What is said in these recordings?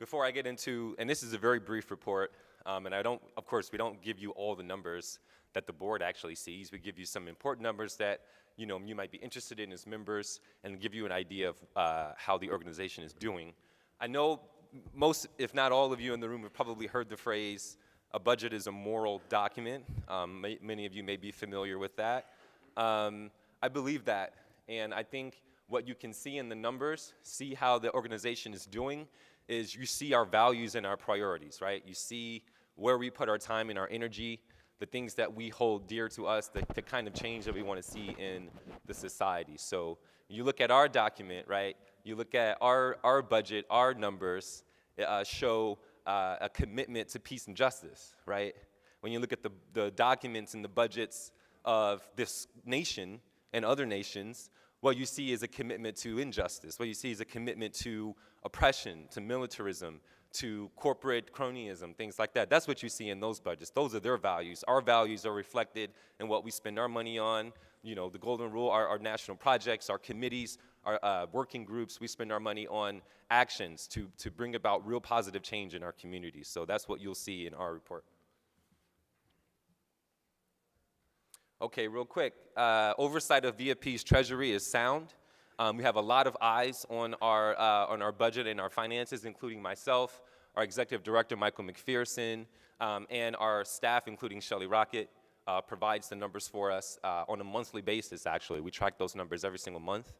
Before I get into, and this is a very brief report, and of course, we don't give you all the numbers that the board actually sees. We give you some important numbers that you might be interested in as members, and give you an idea of how the organization is doing. I know most, if not all of you in the room have probably heard the phrase, a budget is a moral document. Many of you may be familiar with that. I believe that, and I think what you can see in the numbers, see how the organization is doing, is you see our values and our priorities, right? You see where we put our time and our energy, the things that we hold dear to us, the kind of change that we want to see in the society. So you look at our document, right? You look at our budget, our numbers show a commitment to peace and justice, right? When you look at the documents and the budgets of this nation and other nations, what you see is a commitment to injustice. What you see is a commitment to oppression, to militarism, to corporate cronyism, things like that. That's what you see in those budgets. Those are their values. Our values are reflected in what we spend our money on. The golden rule, our national projects, our committees, our working groups, we spend our money on actions to bring about real positive change in our communities. So that's what you'll see in our report. Okay, real quick, oversight of VFP's treasury is sound. We have a lot of eyes on our budget and our finances, including myself, our executive director, Michael McPherson, and our staff, including Shelley Rocket, provides the numbers for us on a monthly basis, actually. We track those numbers every single month.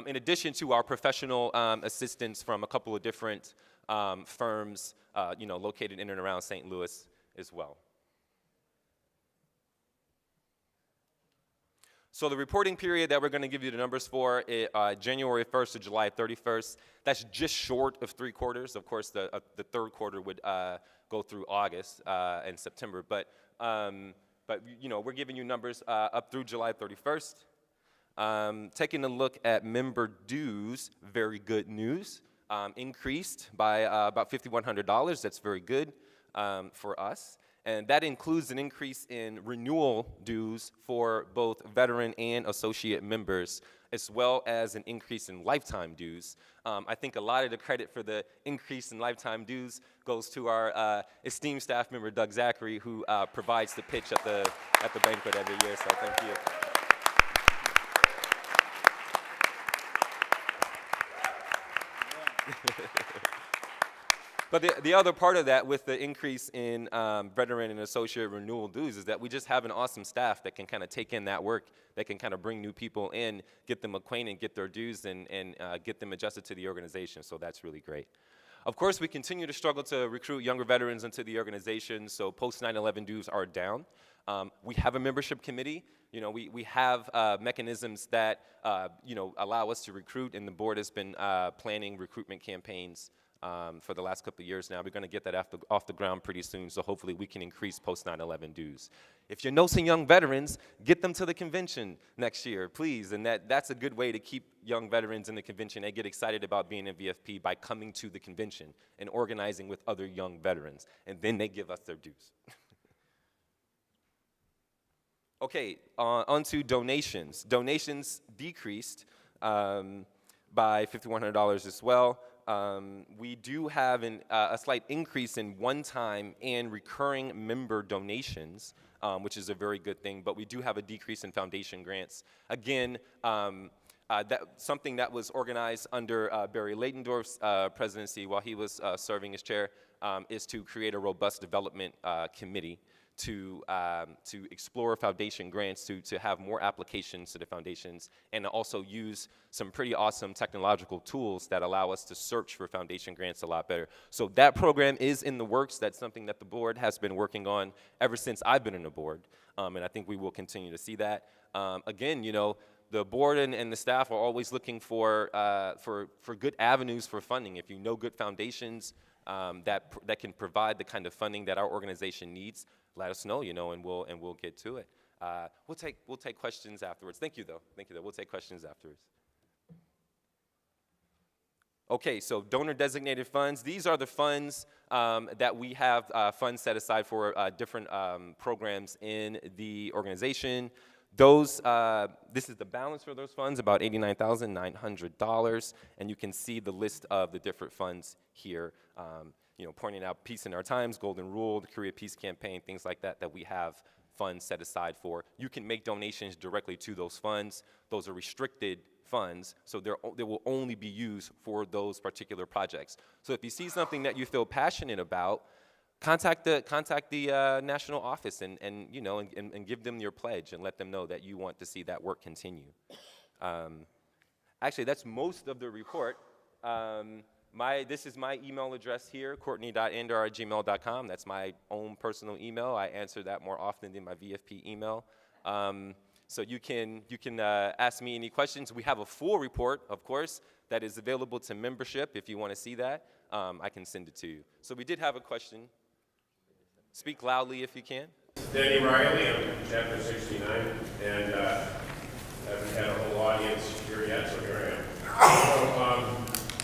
In addition to our professional assistants from a couple of different firms, located in and around St. Louis as well. So the reporting period that we're going to give you the numbers for is January 1st to July 31st. That's just short of 3 quarters. Of course, the third quarter would go through August and September. But we're giving you numbers up through July 31st. Taking a look at member dues, very good news. Increased by about $5,100. That's very good for us. And that includes an increase in renewal dues for both veteran and associate members, as well as an increase in lifetime dues. I think a lot of the credit for the increase in lifetime dues goes to our esteemed staff member, Doug Zachary, who provides the pitch at the banquet every year, so thank you. But the other part of that with the increase in veteran and associate renewal dues is that we just have an awesome staff that can kind of take in that work, that can kind of bring new people in, get them acquainted, get their dues, and get them adjusted to the organization, so that's really great. Of course, we continue to struggle to recruit younger veterans into the organization, so post 9/11 dues are down. We have a membership committee. We have mechanisms that allow us to recruit, and the board has been planning recruitment campaigns for the last couple of years now. We're going to get that off the ground pretty soon, so hopefully we can increase post 9/11 dues. If you know some young veterans, get them to the convention next year, please. And that's a good way to keep young veterans in the convention. They get excited about being in VFP by coming to the convention and organizing with other young veterans, and then they give us their dues. Okay, on to donations. Donations decreased by $5,100 as well. We do have a slight increase in one-time and recurring member donations, which is a very good thing, but we do have a decrease in foundation grants. Again, something that was organized under Barry Ladendorf's presidency while he was serving as chair is to create a robust development committee to explore foundation grants, to have more applications to the foundations, and also use some pretty awesome technological tools that allow us to search for foundation grants a lot better. So that program is in the works. That's something that the board has been working on ever since I've been on the board, and I think we will continue to see that. Again, the board and the staff are always looking for good avenues for funding. If you know good foundations that can provide the kind of funding that our organization needs, let us know, and we'll get to it. We'll take questions afterwards. Thank you, though. We'll take questions afterwards. Okay, so donor designated funds. These are the funds that we have funds set aside for different programs in the organization. This is the balance for those funds, about $89,900, and you can see the list of the different funds here, pointing out Peace in Our Times, Golden Rule, the Korea Peace Campaign, things like that, that we have funds set aside for. You can make donations directly to those funds. Those are restricted funds, so they will only be used for those particular projects. So if you see something that you feel passionate about, contact the national office and give them your pledge and let them know that you want to see that work continue. Actually, that's most of the report. This is my email address here, Kourtney.andar@gmail.com. That's my own personal email. I answer that more often than my VFP email. So you can ask me any questions. We have a full report, of course, that is available to membership. If you want to see that, I can send it to you. So we did have a question. Speak loudly if you can. Danny Riley, I'm Chapter 69, and haven't had a whole audience here yet, so here I am.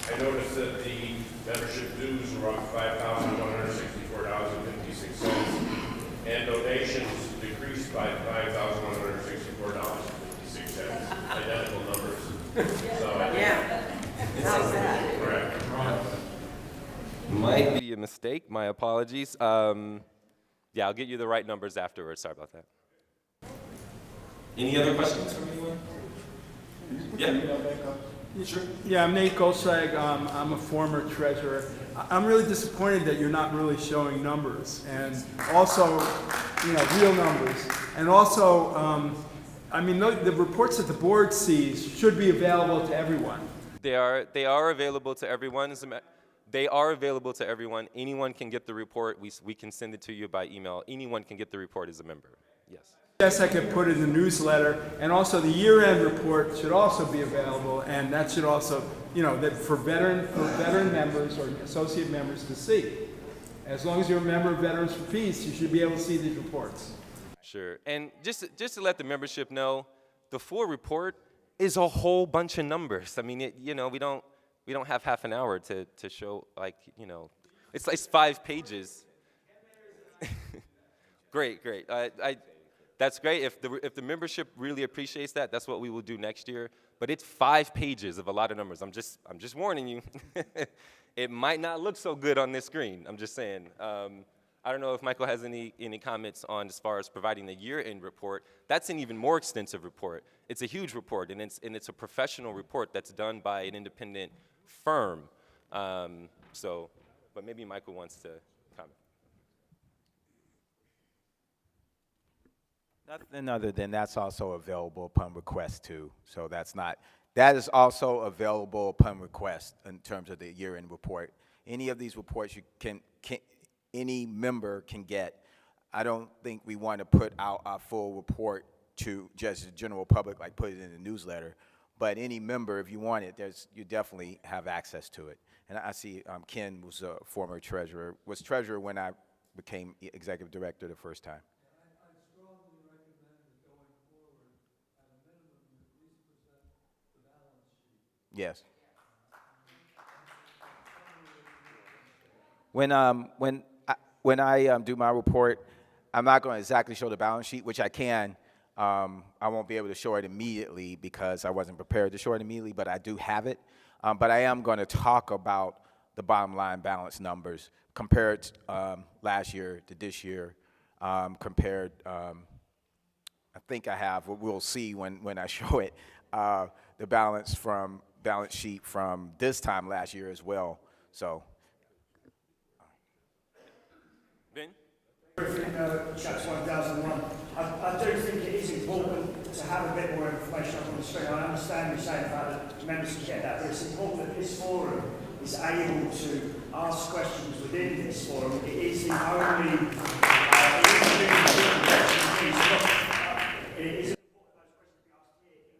So I noticed that the membership dues were up $5,164.56, and donations decreased by $5,164.56. Identical numbers. So, yeah. How's that? Correct. Might be a mistake. My apologies. Yeah, I'll get you the right numbers afterwards. Sorry about that. Any other questions from anyone? Yeah. Sure. Yeah, I'm Nate Golsag. I'm a former treasurer. I'm really disappointed that you're not really showing numbers, and also, real numbers. And also, the reports that the board sees should be available to everyone. They are available to everyone. They are available to everyone. Anyone can get the report. We can send it to you by email. Anyone can get the report as a member. Yes. Yes, I could put it in the newsletter, and also the year-end report should also be available, and that should also, that for veteran members or associate members to see. As long as you're a member of Veterans for Peace, you should be able to see these reports. Sure. And just to let the membership know, the full report is a whole bunch of numbers. I mean, we don't have half an hour to show, it's like 5 pages. Great. That's great. If the membership really appreciates that, that's what we will do next year. But it's 5 pages of a lot of numbers. I'm just warning you. It might not look so good on this screen. I'm just saying. I don't know if Michael has any comments on as far as providing the year-end report. That's an even more extensive report. It's a huge report, and it's a professional report that's done by an independent firm. But maybe Michael wants to comment. Nothing other than that's also available upon request too. So that is also available upon request in terms of the year-end report. Any of these reports any member can get. I don't think we want to put out our full report to just the general public, like put it in the newsletter. But any member, if you want it, you definitely have access to it. And I see Ken was a former treasurer, was treasurer when I became executive director the first time. I strongly recommend that going forward, at a minimum, you at least present the balance sheet. Yes. When I do my report, I'm not going to exactly show the balance sheet, which I can. I won't be able to show it immediately because I wasn't prepared to show it immediately, but I do have it. But I am going to talk about the bottom line balance numbers compared last year to this year, compared, I think I have, we'll see when I show it, the balance sheet from this time last year as well. So. Ben? Chapter 1001. I do think it is important to have a bit more information on the screen. I understand you saying about the members can get that, but it's important that this forum is able to ask questions within this forum. It is the only it is important those questions be asked here in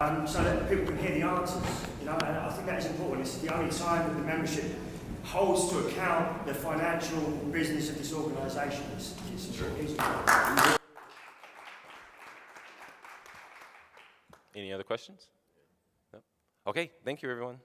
public, so that people can hear the answers. And I think that is important. It's the only time that the membership holds to account the financial business of this organisation. It's true. Any other questions? No? Okay, thank you, everyone.